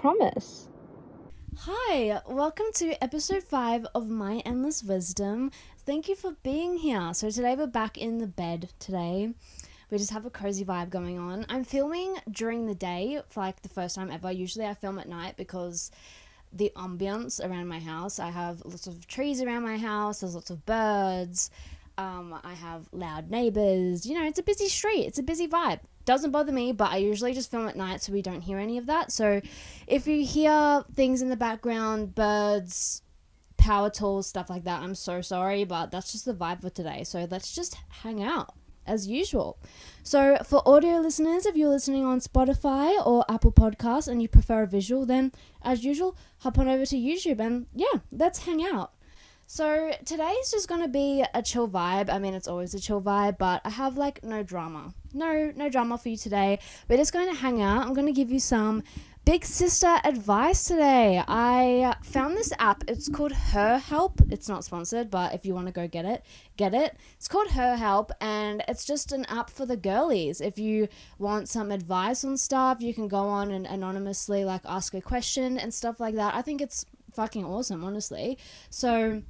promise. Hi, welcome to episode 5 of My Endless Wisdom. Thank you for being here. So today we're back in the bed today. We just have a cozy vibe going on. I'm filming during the day for like the first time ever. Usually I film at night because the ambience around my house. I have lots of trees around my house. There's lots of birds. I have loud neighbors. You know, it's a busy street. It's a busy vibe. Doesn't bother me, but I usually just film at night so we don't hear any of that. So if you hear things in the background, birds, power tools, stuff like that, I'm so sorry, but that's just the vibe for today. So let's just hang out as usual. So for audio listeners, if you're listening on Spotify or Apple Podcasts and you prefer a visual, then as usual, hop on over to YouTube and yeah, let's hang out. So today's just going to be a chill vibe. I mean, it's always a chill vibe, but I have like no drama. No drama for you today. We're just going to hang out. I'm going to give you some big sister advice today. I found this app. It's called herhelp. It's not sponsored, but if you want to go get it, get it. It's called herhelp, and it's just an app for the girlies. If you want some advice on stuff, you can go on and anonymously like ask a question and stuff like that. I think it's fucking awesome, honestly. So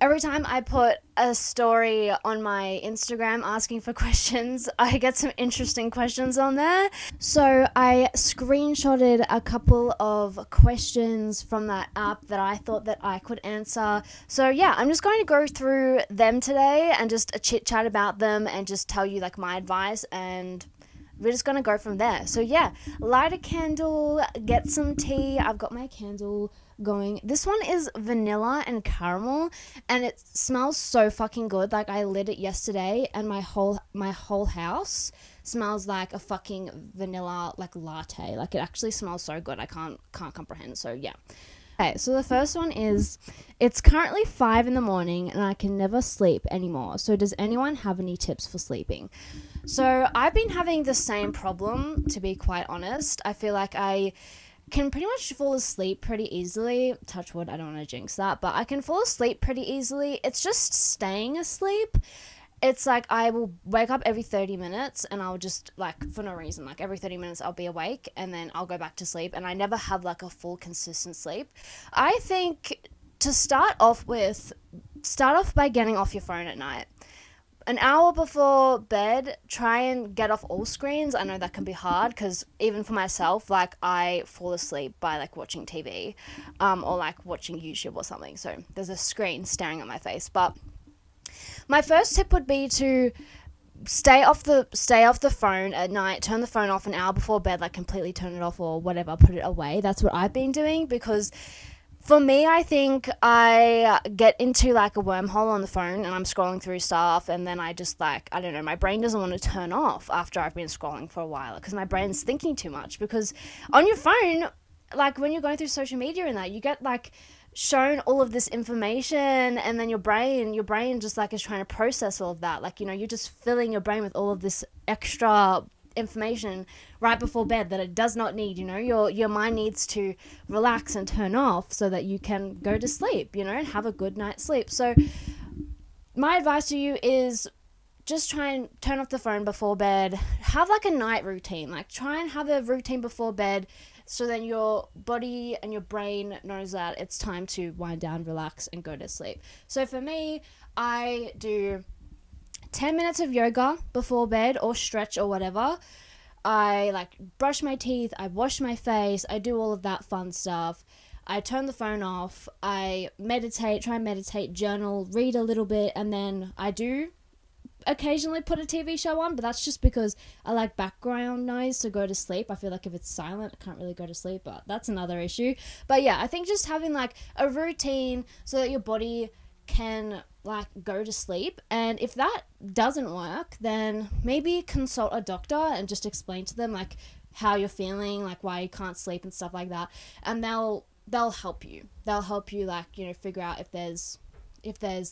every time I put a story on my Instagram asking for questions, I get some interesting questions on there. So I screenshotted a couple of questions from that app that I thought that I could answer. So yeah, I'm just going to go through them today and just a chit chat about them and just tell you like my advice, and we're just going to go from there. So yeah, light a candle, get some tea. I've got my candle going. This one is vanilla and caramel, and it smells so fucking good. Like I lit it yesterday and my whole house smells like a fucking vanilla like latte. Like it actually smells so good. I can't comprehend. So yeah. Okay, so the first one is, it's currently 5 in the morning and I can never sleep anymore. So does anyone have any tips for sleeping? So I've been having the same problem, to be quite honest. I feel like I can pretty much fall asleep pretty easily. Touch wood, I don't want to jinx that, but I can fall asleep pretty easily. It's just staying asleep. It's like I will wake up every 30 minutes and I'll just like, for no reason, like every 30 minutes I'll be awake and then I'll go back to sleep, and I never have like a full consistent sleep. I think to start off by getting off your phone at night. An hour before bed, try and get off all screens. I know that can be hard because even for myself, like I fall asleep by like watching TV or like watching YouTube or something. So there's a screen staring at my face. But my first tip would be to stay off the phone at night. Turn the phone off an hour before bed, like completely turn it off or whatever, put it away. That's what I've been doing, because for me, I think I get into like a wormhole on the phone and I'm scrolling through stuff, and then I just like, I don't know, my brain doesn't want to turn off after I've been scrolling for a while because my brain's thinking too much. Because on your phone, like when you're going through social media and that, you get like shown all of this information, and then your brain just like is trying to process all of that. Like, you know, you're just filling your brain with all of this extra information right before bed that it does not need. You know, your mind needs to relax and turn off so that you can go to sleep, you know, and have a good night's sleep. So my advice to you is just try and turn off the phone before bed. Have like a night routine. Like try and have a routine before bed, so then your body and your brain knows that it's time to wind down, relax, and go to sleep. So for me, I do 10 minutes of yoga before bed or stretch or whatever. I like brush my teeth, I wash my face, I do all of that fun stuff. I turn the phone off, I try and meditate, journal, read a little bit, and then I do occasionally put a TV show on, but that's just because I like background noise to go to sleep. I feel like if it's silent, I can't really go to sleep, but that's another issue. But yeah, I think just having like a routine so that your body can like go to sleep, and if that doesn't work, then maybe consult a doctor and just explain to them like how you're feeling, like why you can't sleep and stuff like that, and they'll help you like, you know, figure out if there's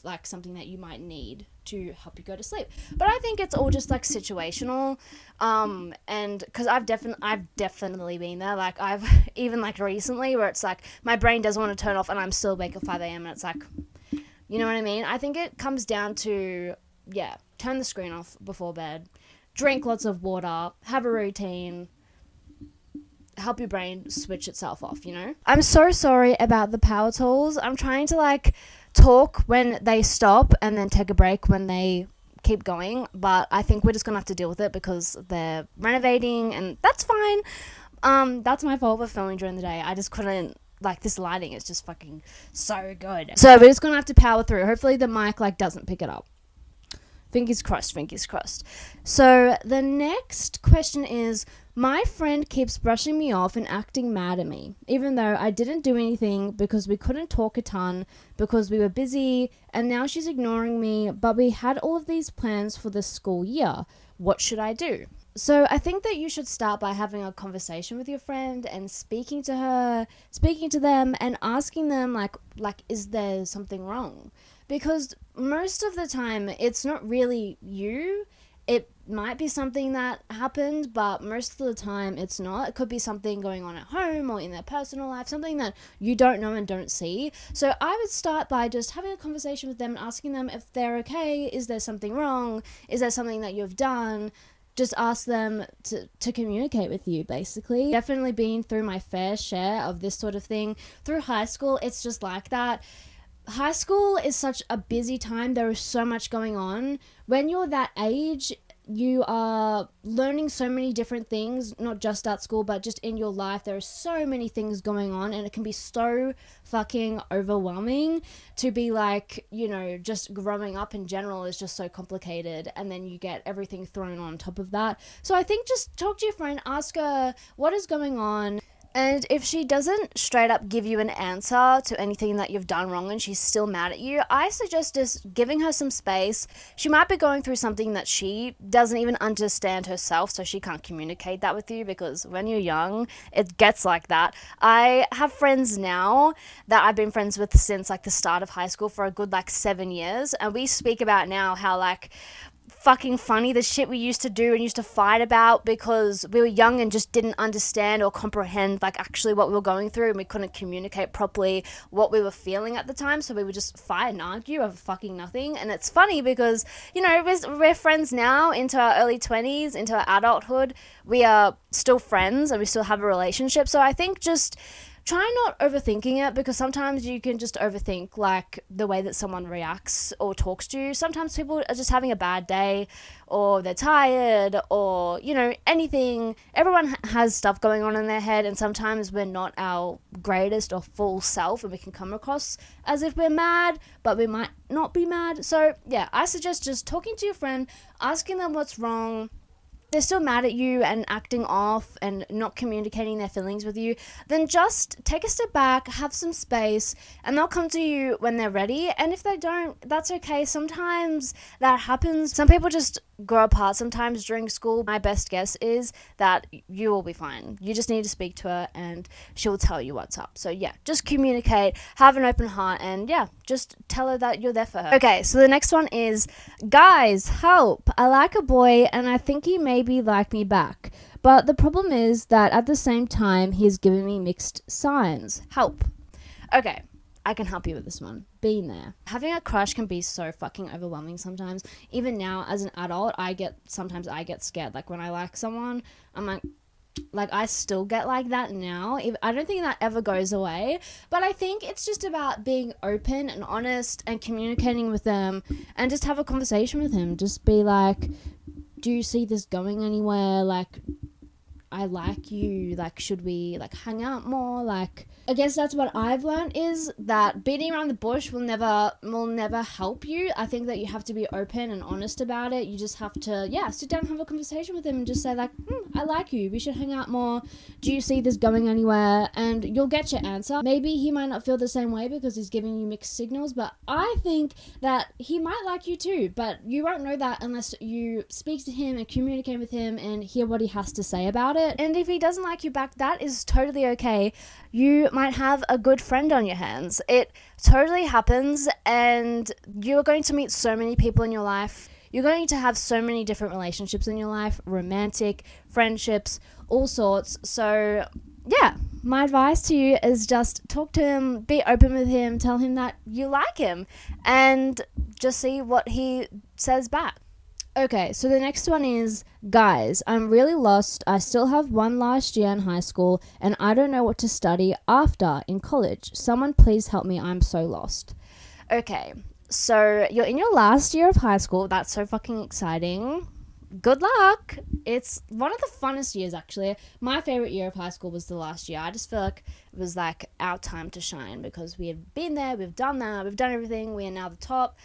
like something that you might need to help you go to sleep. But I think it's all just like situational, and because I've definitely been there. Like I've even like recently where it's like my brain doesn't want to turn off and I'm still awake at 5 a.m. and it's like, you know what I mean? I think it comes down to, yeah, turn the screen off before bed, drink lots of water, have a routine, help your brain switch itself off, you know? I'm so sorry about the power tools. I'm trying to like talk when they stop and then take a break when they keep going, but I think we're just gonna have to deal with it because they're renovating, and that's fine. That's my fault for filming during the day. I just couldn't, like, this lighting is just fucking so good. So we're just gonna have to power through. Hopefully the mic like doesn't pick it up. Fingers crossed, fingers crossed. So the next question is, my friend keeps brushing me off and acting mad at me, even though I didn't do anything because we couldn't talk a ton because we were busy, and now she's ignoring me, but we had all of these plans for the school year. What should I do? So I think that you should start by having a conversation with your friend and speaking to them and asking them like, is there something wrong? Because most of the time it's not really you. It might be something that happened, but most of the time it's not. It could be something going on at home or in their personal life, something that you don't know and don't see. So I would start by just having a conversation with them and asking them if they're okay. Is there something wrong? Is there something that you've done? Just ask them to communicate with you, basically. Definitely been through my fair share of this sort of thing. Through high school, it's just like that. High school is such a busy time. There is so much going on. When you're that age, you are learning so many different things, not just at school, but just in your life. There are so many things going on, and it can be so fucking overwhelming to be like, you know, just growing up in general is just so complicated, and then you get everything thrown on top of that. So I think just talk to your friend, ask her what is going on. And if she doesn't straight up give you an answer to anything that you've done wrong and she's still mad at you, I suggest just giving her some space. She might be going through something that she doesn't even understand herself, so she can't communicate that with you, because when you're young, it gets like that. I have friends now that I've been friends with since like the start of high school for a good like 7 years, and we speak about now how like fucking funny the shit we used to do and used to fight about because we were young and just didn't understand or comprehend like actually what we were going through, and we couldn't communicate properly what we were feeling at the time, so we would just fight and argue over fucking nothing. And it's funny because, you know, we're friends now into our early 20s, into our adulthood. We are still friends and we still have a relationship. So I think just try not overthinking it, because sometimes you can just overthink like the way that someone reacts or talks to you. Sometimes people are just having a bad day, or they're tired, or, you know, anything. Everyone has stuff going on in their head, and sometimes we're not our greatest or full self, and we can come across as if we're mad, but we might not be mad. So yeah, I suggest just talking to your friend, asking them what's wrong. They're still mad at you and acting off and not communicating their feelings with you, then just take a step back, have some space, and they'll come to you when they're ready. And if they don't, that's okay. Sometimes that happens. Some people just grow apart sometimes during school. My best guess is that you will be fine. You just need to speak to her and she'll tell you what's up. So yeah, just communicate, have an open heart, and yeah, just tell her that you're there for her. Okay, so the next one is, guys, help. I like a boy and I think he maybe like me back. But the problem is that at the same time, he's giving me mixed signs. Help. Okay, I can help you with this one. Been there. Having a crush can be so fucking overwhelming sometimes. Even now as an adult, sometimes I get scared. Like when I like someone, I'm like I still get like that now. I don't think that ever goes away. But I think it's just about being open and honest and communicating with them, and just have a conversation with him. Just be like, do you see this going anywhere? Like, I like you. Like, should we like hang out more? Like, I guess that's what I've learned, is that beating around the bush will never help you. I think that you have to be open and honest about it. You just have to, sit down and have a conversation with him and just say like, I like you. We should hang out more. Do you see this going anywhere? And you'll get your answer. Maybe he might not feel the same way because he's giving you mixed signals, but I think that he might like you too, but you won't know that unless you speak to him and communicate with him and hear what he has to say about it. And if he doesn't like you back, that is totally okay. You might have a good friend on your hands. It totally happens, and you're going to meet so many people in your life. You're going to have so many different relationships in your life, romantic, friendships, all sorts. So yeah, my advice to you is just talk to him, be open with him, tell him that you like him, and just see what he says back. Okay, so the next one is, guys, I'm really lost. I still have one last year in high school and I don't know what to study after in college. Someone please help me. I'm so lost. Okay, so you're in your last year of high school. That's so fucking exciting. Good luck. It's one of the funnest years, actually. My favorite year of high school was the last year. I just feel like it was like our time to shine because we have been there, we've done that, we've done everything, we are now the top.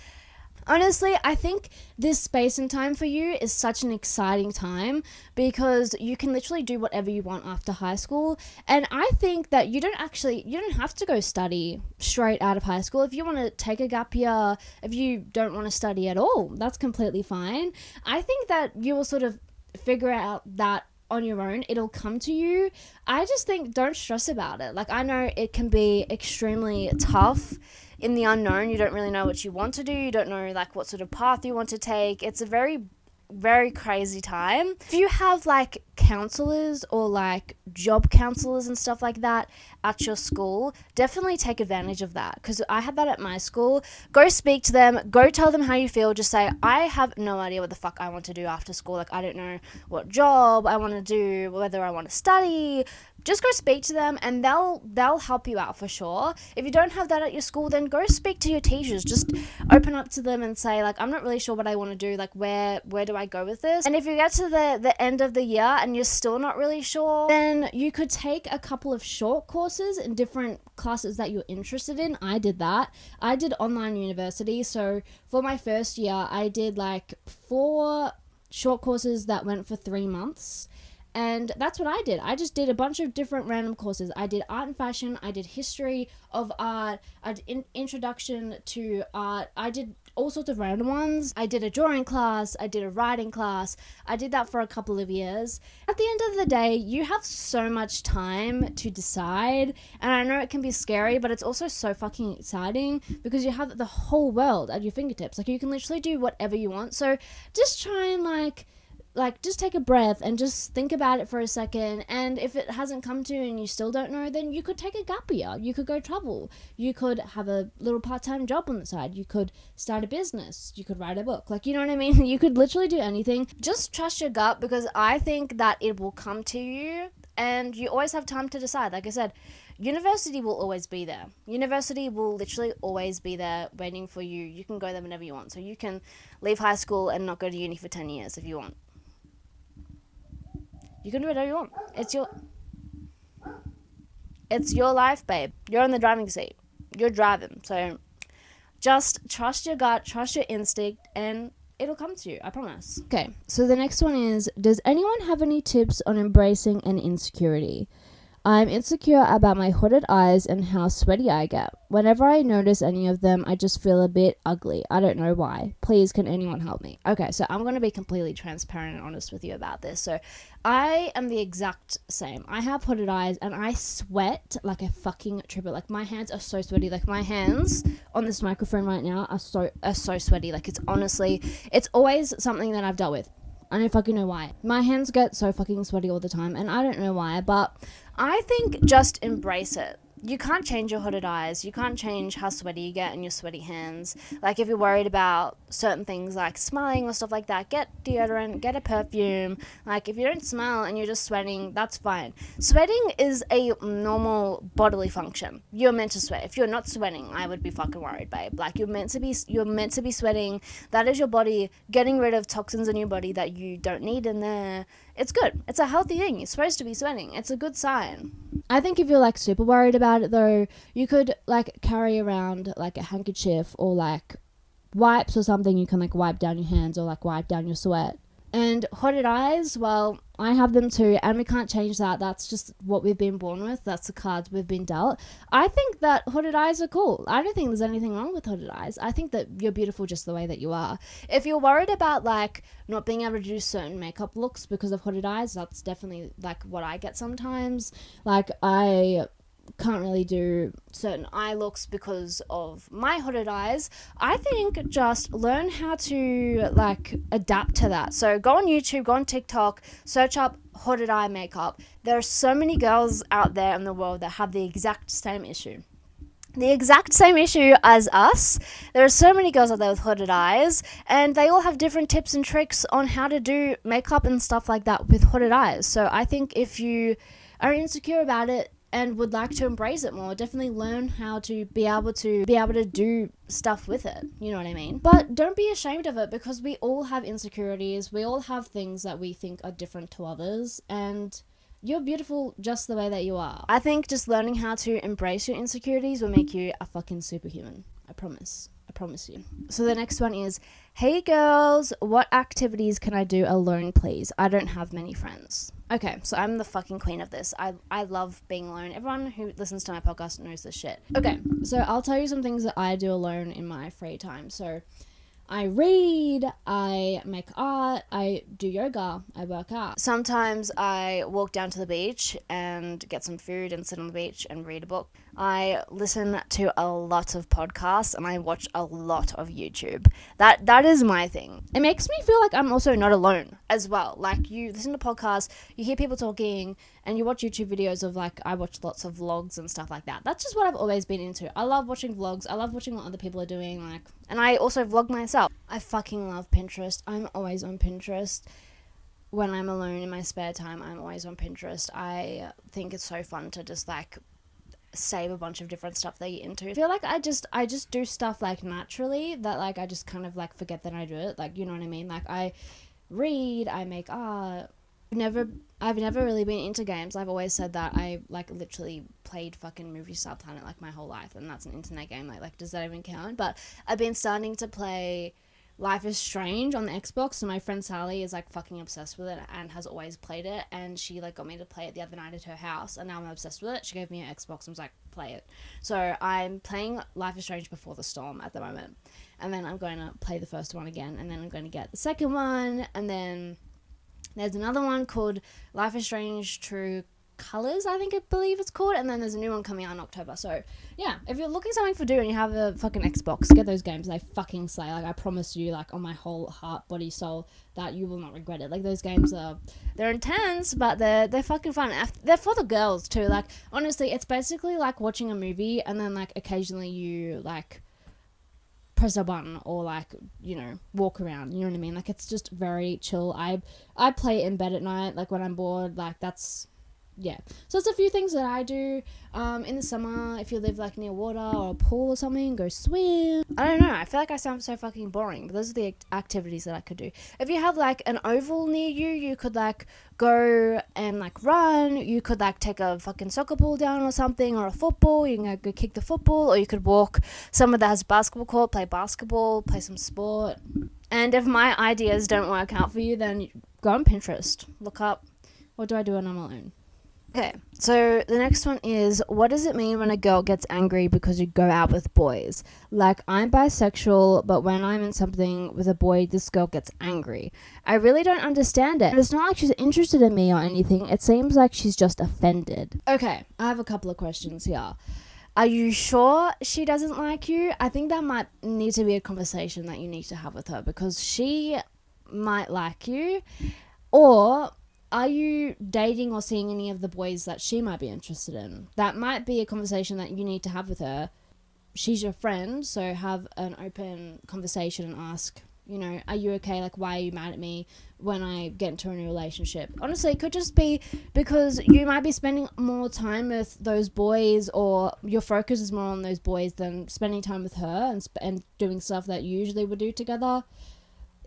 Honestly, I think this space and time for you is such an exciting time because you can literally do whatever you want after high school. And I think that you don't have to go study straight out of high school. If you want to take a gap year, if you don't want to study at all, that's completely fine. I think that you will sort of figure out that on your own. It'll come to you. I just think don't stress about it. Like, I know it can be extremely tough in the unknown. You don't really know what you want to do. You don't know like what sort of path you want to take. It's a very, very crazy time. If you have like counselors or like job counselors and stuff like that at your school, definitely take advantage of that, because I had that at my school. Go speak to them, go tell them how you feel. Just say, I have no idea what the fuck I want to do after school. Like, I don't know what job I want to do, whether I want to study. Just go speak to them and they'll help you out for sure. If you don't have that at your school, then go speak to your teachers. Just open up to them and say, like, I'm not really sure what I want to do. Like, where do I go with this? And if you get to the end of the year and you're still not really sure, then you could take a couple of short courses in different classes that you're interested in. I did that. I did online university. So for my first year, I did like 4 short courses that went for 3 months. And that's what I did. I just did a bunch of different random courses. I did art and fashion. I did history of art. I did introduction to art. I did all sorts of random ones. I did a drawing class. I did a writing class. I did that for a couple of years. At the end of the day, you have so much time to decide. And I know it can be scary, but it's also so fucking exciting because you have the whole world at your fingertips. Like, you can literally do whatever you want. So just try and like just take a breath and just think about it for a second. And if it hasn't come to you and you still don't know, then you could take a gap year. You could go travel. You could have a little part-time job on the side. You could start a business. You could write a book. Like, you know what I mean? You could literally do anything. Just trust your gut, because I think that it will come to you and you always have time to decide. Like I said, university will always be there. University will literally always be there waiting for you. You can go there whenever you want. So you can leave high school and not go to uni for 10 years if you want. You can do whatever you want. It's your life, babe. You're in the driving seat. You're driving. So just trust your gut, trust your instinct, and it'll come to you. I promise. Okay, so the next one is, does anyone have any tips on embracing an insecurity? I'm insecure about my hooded eyes and how sweaty I get. Whenever I notice any of them, I just feel a bit ugly. I don't know why. Please, can anyone help me? Okay, so I'm going to be completely transparent and honest with you about this. So I am the exact same. I have hooded eyes and I sweat like a fucking trooper. Like, my hands are so sweaty. Like, my hands on this microphone right now are so sweaty. Like, it's always something that I've dealt with. I don't fucking know why. My hands get so fucking sweaty all the time, and I don't know why, but I think just embrace it. You can't change your hooded eyes. You can't change how sweaty you get and your sweaty hands. Like, if you're worried about certain things like smelling or stuff like that, get deodorant, get a perfume. Like, if you don't smell and you're just sweating, that's fine. Sweating is a normal bodily function. You're meant to sweat. If you're not sweating, I would be fucking worried, babe. Like, you're meant to be sweating. That is your body getting rid of toxins in your body that you don't need in there. It's good. It's a healthy thing. You're supposed to be sweating. It's a good sign. I think if you're like super worried about it though, you could like carry around like a handkerchief or like wipes or something. You can like wipe down your hands or like wipe down your sweat. And hooded eyes, well, I have them too, and we can't change that. That's just what we've been born with. That's the cards we've been dealt. I think that hooded eyes are cool. I don't think there's anything wrong with hooded eyes. I think that you're beautiful just the way that you are. If you're worried about like not being able to do certain makeup looks because of hooded eyes, that's definitely like what I get sometimes. Like, I can't really do certain eye looks because of my hooded eyes. I think just learn how to like adapt to that. So go on YouTube, go on TikTok, search up hooded eye makeup. There are so many girls out there in the world that have the exact same issue. the exact same issue as us. There are so many girls out there with hooded eyes, and they all have different tips and tricks on how to do makeup and stuff like that with hooded eyes. So I think if you are insecure about it and would like to embrace it more, definitely learn how to be able to do stuff with it. You know what I mean? But don't be ashamed of it, because we all have insecurities. We all have things that we think are different to others, and you're beautiful just the way that you are. I think just learning how to embrace your insecurities will make you a fucking superhuman. I promise. I promise you. So the next one is, hey girls, what activities can I do alone, please? I don't have many friends. Okay, so I'm the fucking queen of this. I love being alone. Everyone who listens to my podcast knows this shit. Okay, so I'll tell you some things that I do alone in my free time. So I read, I make art, I do yoga, I work out. Sometimes I walk down to the beach and get some food and sit on the beach and read a book. I listen to a lot of podcasts and I watch a lot of YouTube. That is my thing. It makes me feel like I'm also not alone as well. Like, you listen to podcasts, you hear people talking, and you watch YouTube videos of, like, I watch lots of vlogs and stuff like that. That's just what I've always been into. I love watching vlogs. I love watching what other people are doing, like, and I also vlog myself. I fucking love Pinterest. I'm always on Pinterest. When I'm alone in my spare time, I'm always on Pinterest. I think it's so fun to just, like, save a bunch of different stuff that you're into. I feel like I just do stuff, like, naturally, that, like, I just kind of, like, forget that I do it. Like, you know what I mean? Like, I read, I make art. I've never really been into games. I've always said that I, like, literally played fucking Movie Star Planet, like, my whole life, and that's an internet game. Like, does that even count? But I've been starting to play Life is Strange on the Xbox, so my friend Sally is, like, fucking obsessed with it and has always played it, and she, like, got me to play it the other night at her house, and now I'm obsessed with it. She gave me an Xbox and was like, play it. So I'm playing Life is Strange Before the Storm at the moment, and then I'm going to play the first one again, and then I'm going to get the second one, and then there's another one called Life is Strange True Colors, I believe it's called, and then there's a new one coming out in October. So yeah, if you're looking something for do and you have a fucking Xbox, get those games. They fucking slay. Like, I promise you, like, on my whole heart, body, soul, that you will not regret it. Like, those games they're intense, but they're fucking fun. They're for the girls too. Like, honestly, it's basically like watching a movie, and then, like, occasionally you, like, press a button or, like, you know, walk around. You know what I mean? Like, it's just very chill. I play it in bed at night, like, when I'm bored. Like, that's, yeah. So it's a few things that I do. In the summer, if you live, like, near water or a pool or something, go swim. I don't know. I feel like I sound so fucking boring, but those are the activities that I could do. If you have, like, an oval near you, you could, like, go and, like, run. You could, like, take a fucking soccer ball down or something, or a football. You can go kick the football, or you could walk somewhere that has a basketball court, play basketball, play some sport. And if my ideas don't work out for you, then go on Pinterest. Look up, what do I do when I'm alone? Okay, so the next one is, what does it mean when a girl gets angry because you go out with boys? Like, I'm bisexual, but when I'm in something with a boy, this girl gets angry. I really don't understand it. It's not like she's interested in me or anything. It seems like she's just offended. Okay, I have a couple of questions here. Are you sure she doesn't like you? I think that might need to be a conversation that you need to have with her, because she might like you. Or are you dating or seeing any of the boys that she might be interested in? That might be a conversation that you need to have with her. She's your friend, so have an open conversation and ask, you know, are you okay? Like, why are you mad at me when I get into a new relationship? Honestly, it could just be because you might be spending more time with those boys, or your focus is more on those boys than spending time with her and doing stuff that you usually would do together.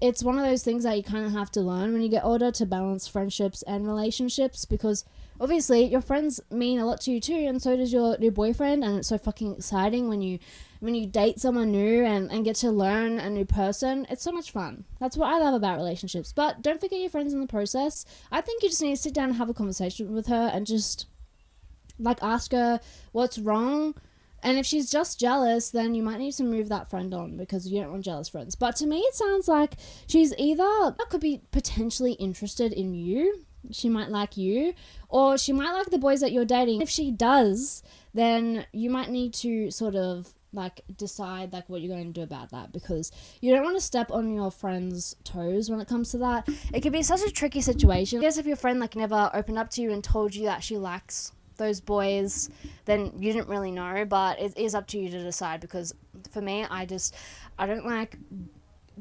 It's one of those things that you kind of have to learn when you get older, to balance friendships and relationships, because obviously your friends mean a lot to you too, and so does your new boyfriend, and it's so fucking exciting when you date someone new and get to learn a new person. It's so much fun. That's what I love about relationships. But don't forget your friends in the process. I think you just need to sit down and have a conversation with her and just, like, ask her what's wrong. And if she's just jealous, then you might need to move that friend on, because you don't want jealous friends. But to me, it sounds like she's either could be potentially interested in you. She might like you, or she might like the boys that you're dating. If she does, then you might need to sort of, like, decide, like, what you're going to do about that, because you don't want to step on your friend's toes when it comes to that. It can be such a tricky situation. I guess if your friend, like, never opened up to you and told you that she likes those boys, then you didn't really know, but it is up to you to decide, because for me, I don't like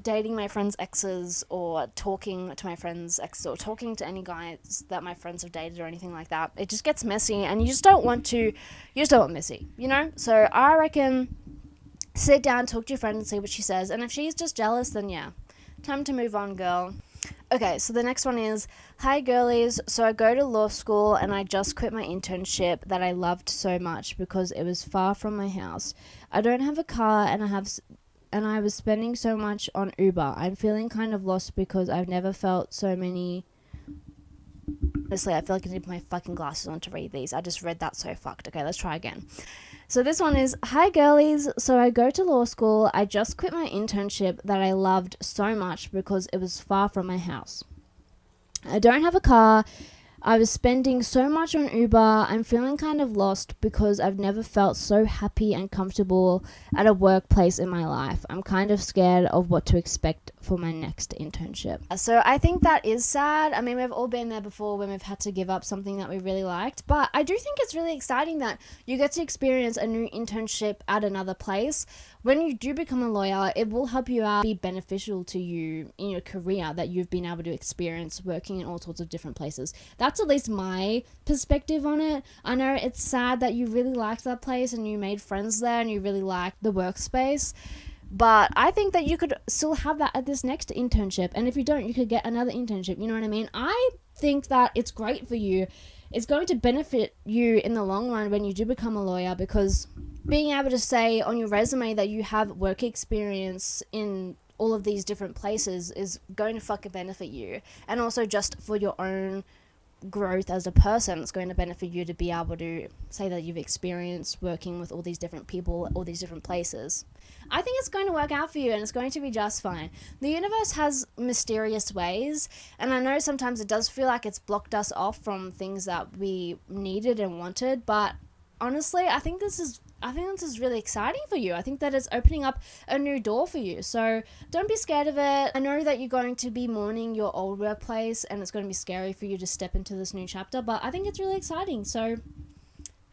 dating my friends' exes or talking to my friends' exes or talking to any guys that my friends have dated or anything like that. It just gets messy, and you just don't want messy, So I reckon sit down, talk to your friend and see what she says, and if she's just jealous, then yeah, time to move on, girl. Okay, so the next one is, hi girlies, so I go to law school and I just quit my internship that I loved so much because it was far from my house. I don't have a car and I was spending so much on Uber. I'm feeling kind of lost because I've never felt so many... Honestly, I feel like I need my fucking glasses on to read these. I just read that so fucked. Okay, let's try again. So this one is, hi girlies, so I go to law school. I just quit my internship that I loved so much because it was far from my house. I don't have a car. I was spending so much on Uber. I'm feeling kind of lost because I've never felt so happy and comfortable at a workplace in my life. I'm kind of scared of what to expect for my next internship. So I think that is sad. I mean, we've all been there before when we've had to give up something that we really liked, but I do think it's really exciting that you get to experience a new internship at another place. When you do become a lawyer, it will help you out, be beneficial to you in your career that you've been able to experience working in all sorts of different places. That's at least my perspective on it. I know it's sad that you really liked that place and you made friends there and you really liked the workspace, but I think that you could still have that at this next internship. And if you don't, you could get another internship. You know what I mean? I think that it's great for you. It's going to benefit you in the long run when you do become a lawyer, because being able to say on your resume that you have work experience in all of these different places is going to fucking benefit you. And also just for your own growth as a person, it's going to benefit you to be able to say that you've experienced working with all these different people, all these different places. I think it's going to work out for you and it's going to be just fine. The universe has mysterious ways, and I know sometimes it does feel like it's blocked us off from things that we needed and wanted, but honestly, I think this is really exciting for you. I think that it's opening up a new door for you. So don't be scared of it. I know that you're going to be mourning your old workplace and it's going to be scary for you to step into this new chapter, but I think it's really exciting. So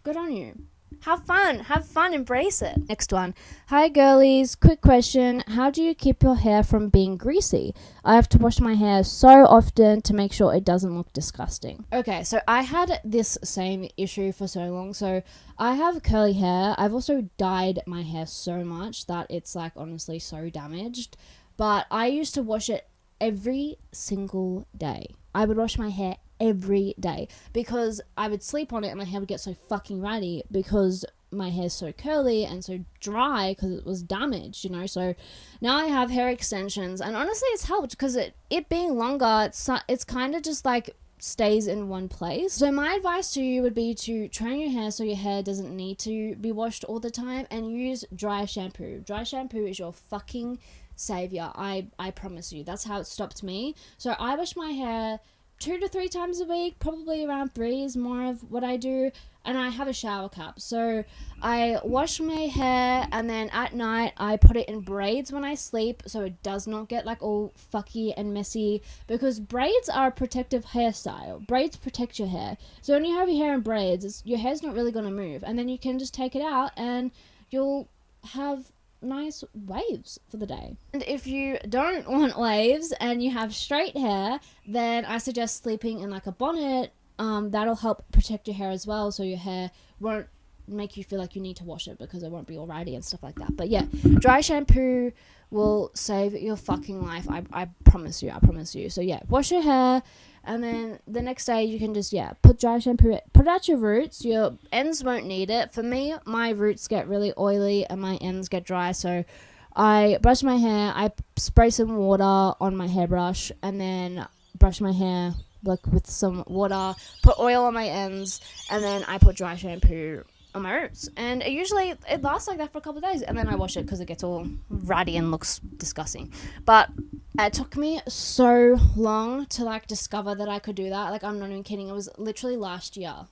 good on you. Have fun, embrace it. Next one. Hi girlies, quick question. How do you keep your hair from being greasy? I have to wash my hair so often to make sure it doesn't look disgusting. Okay, so I had this same issue for so long. So I have curly hair. I've also dyed my hair so much that it's like honestly so damaged. But I used to wash it every single day. I would wash my hair every day because I would sleep on it and my hair would get so fucking ratty because my hair's so curly and so dry because it was damaged, so now I have hair extensions, and honestly it's helped because it being longer, it's kind of just like stays in one place. So my advice to you would be to train your hair so your hair doesn't need to be washed all the time, and use dry shampoo. Dry shampoo is your fucking savior. I promise you. That's how it stopped me. So I wash my hair 2 to 3 times a week, probably around 3 is more of what I do, and I have a shower cap. So I wash my hair, and then at night I put it in braids when I sleep so it does not get like all fucky and messy, because braids are a protective hairstyle. Braids protect your hair. So when you have your hair in braids, your hair's not really going to move, and then you can just take it out and you'll have nice waves for the day. And if you don't want waves and you have straight hair, then I suggest sleeping in like a bonnet. That'll help protect your hair as well, so your hair won't make you feel like you need to wash it because it won't be all ratty and stuff like that. But yeah, dry shampoo will save your fucking life. I promise you. So yeah, wash your hair, and then the next day you can just put dry shampoo, put out your roots. Your ends won't need it. For me, my roots get really oily and my ends get dry, so I brush my hair, I spray some water on my hairbrush, and then brush my hair like with some water, put oil on my ends, and then I put dry shampoo on my roots, and it lasts like that for a couple of days, and then I wash it because it gets all ratty and looks disgusting. But it took me so long to like discover that I could do that. Like, I'm not even kidding. It was literally last year.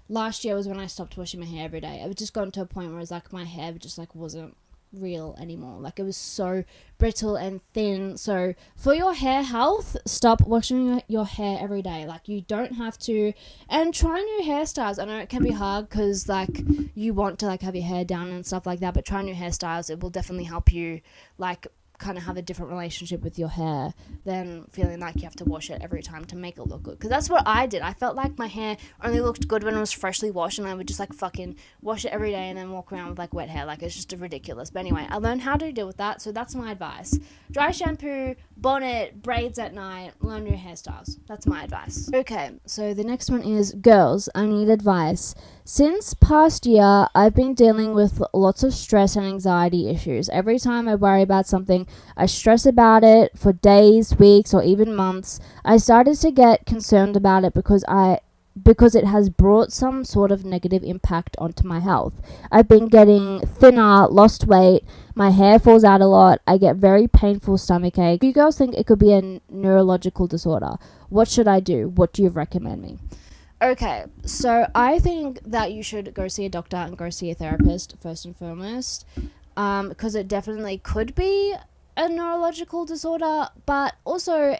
Last year was when I stopped washing my hair every day. I was just gotten to a point where it was like my hair just like wasn't real anymore. Like, it was so brittle and thin. So for your hair health, stop washing your hair every day. Like, you don't have to. And try new hairstyles. I know it can be hard because, like, you want to, like, have your hair down and stuff like that, but try new hairstyles. It will definitely help you, like, kind of have a different relationship with your hair than feeling like you have to wash it every time to make it look good. Because that's what I did. I felt like my hair only looked good when it was freshly washed, and I would just like fucking wash it every day and then walk around with like wet hair. Like, it's just ridiculous. But anyway, I learned how to deal with that, so that's my advice. Dry shampoo, bonnet, braids at night, learn new hairstyles. That's my advice. Okay, so the next one is, girls, I need advice. Since past year, I've been dealing with lots of stress and anxiety issues. Every time I worry about something, I stress about it for days, weeks, or even months. I started to get concerned about it because it has brought some sort of negative impact onto my health. I've been getting thinner, lost weight, my hair falls out a lot, I get very painful stomachache. You girls think it could be a neurological disorder. What should I do? What do you recommend me? Okay, so I think that you should go see a doctor and go see a therapist first and foremost, because it definitely could be a neurological disorder, but also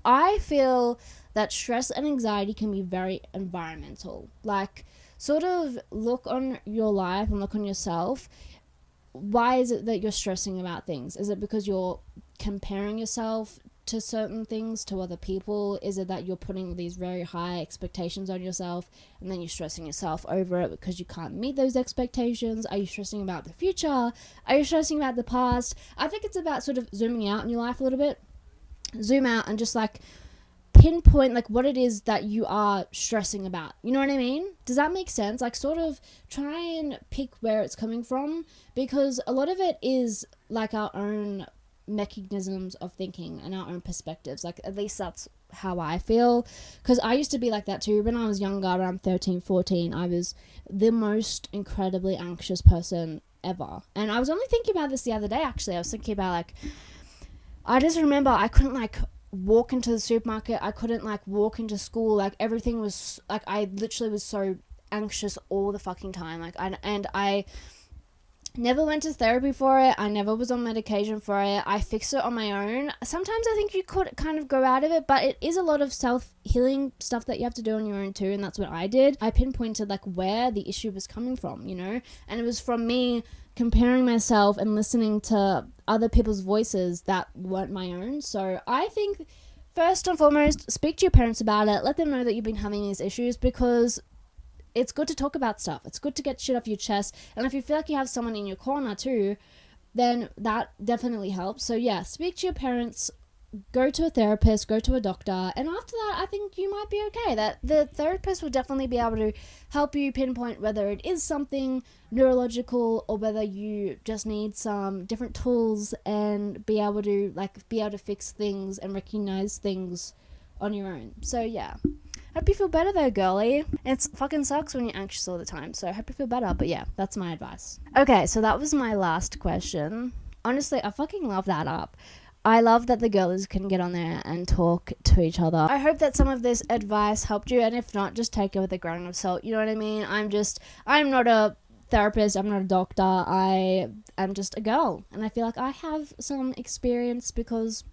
I feel that stress and anxiety can be very environmental. Like, sort of look on your life and look on yourself. Why is it that you're stressing about things? Is it because you're comparing yourself to certain things, to other people? Is it that you're putting these very high expectations on yourself and then you're stressing yourself over it because you can't meet those expectations? Are you stressing about the future? Are you stressing about the past? I think it's about sort of zooming out in your life a little bit. Zoom out and just like pinpoint like what it is that you are stressing about. You know what I mean? Does that make sense? Like, sort of try and pick where it's coming from, because a lot of it is like our own mechanisms of thinking and our own perspectives. Like, at least that's how I feel, because I used to be like that too. When I was younger, around 13, 14, I was the most incredibly anxious person ever. And I was only thinking about this the other day, actually. I was thinking about, like, I just remember I couldn't like walk into the supermarket, I couldn't like walk into school, like everything was like, I literally was so anxious all the fucking time. Like, I never went to therapy for it. I never was on medication for it. I fixed it on my own. Sometimes I think you could kind of go out of it, but it is a lot of self-healing stuff that you have to do on your own too, and that's what I did. I pinpointed like where the issue was coming from, you know, and it was from me comparing myself and listening to other people's voices that weren't my own. So I think first and foremost, speak to your parents about it. Let them know that you've been having these issues, because it's good to talk about stuff. It's good to get shit off your chest. And if you feel like you have someone in your corner too, then that definitely helps. So yeah, speak to your parents, go to a therapist, go to a doctor. And after that, I think you might be okay. That the therapist will definitely be able to help you pinpoint whether it is something neurological or whether you just need some different tools and be able to fix things and recognize things on your own. So yeah. Hope you feel better though, girly. It fucking sucks when you're anxious all the time, so I hope you feel better. But yeah, that's my advice. Okay, so that was my last question. Honestly, I fucking love that up. I love that the girls can get on there and talk to each other. I hope that some of this advice helped you, and if not, just take it with a grain of salt. You know what I mean? I'm not a therapist, I'm not a doctor, I am just a girl, and I feel like I have some experience because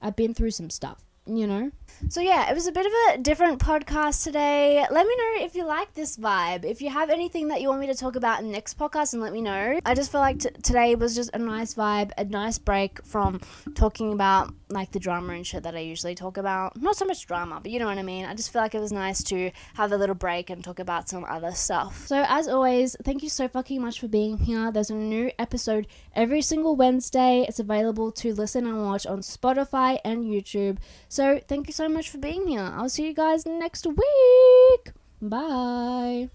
I've been through some stuff, you know? So yeah, it was a bit of a different podcast today. Let me know if you like this vibe. If you have anything that you want me to talk about in the next podcast, and let me know. I just feel like today was just a nice vibe, a nice break from talking about like the drama and shit that I usually talk about. Not so much drama, but you know what I mean. I just feel like it was nice to have a little break and talk about some other stuff. So as always, thank you so fucking much for being here. There's a new episode every single Wednesday. It's available to listen and watch on Spotify and YouTube. So thank you so much for being here. I'll see you guys next week. Bye.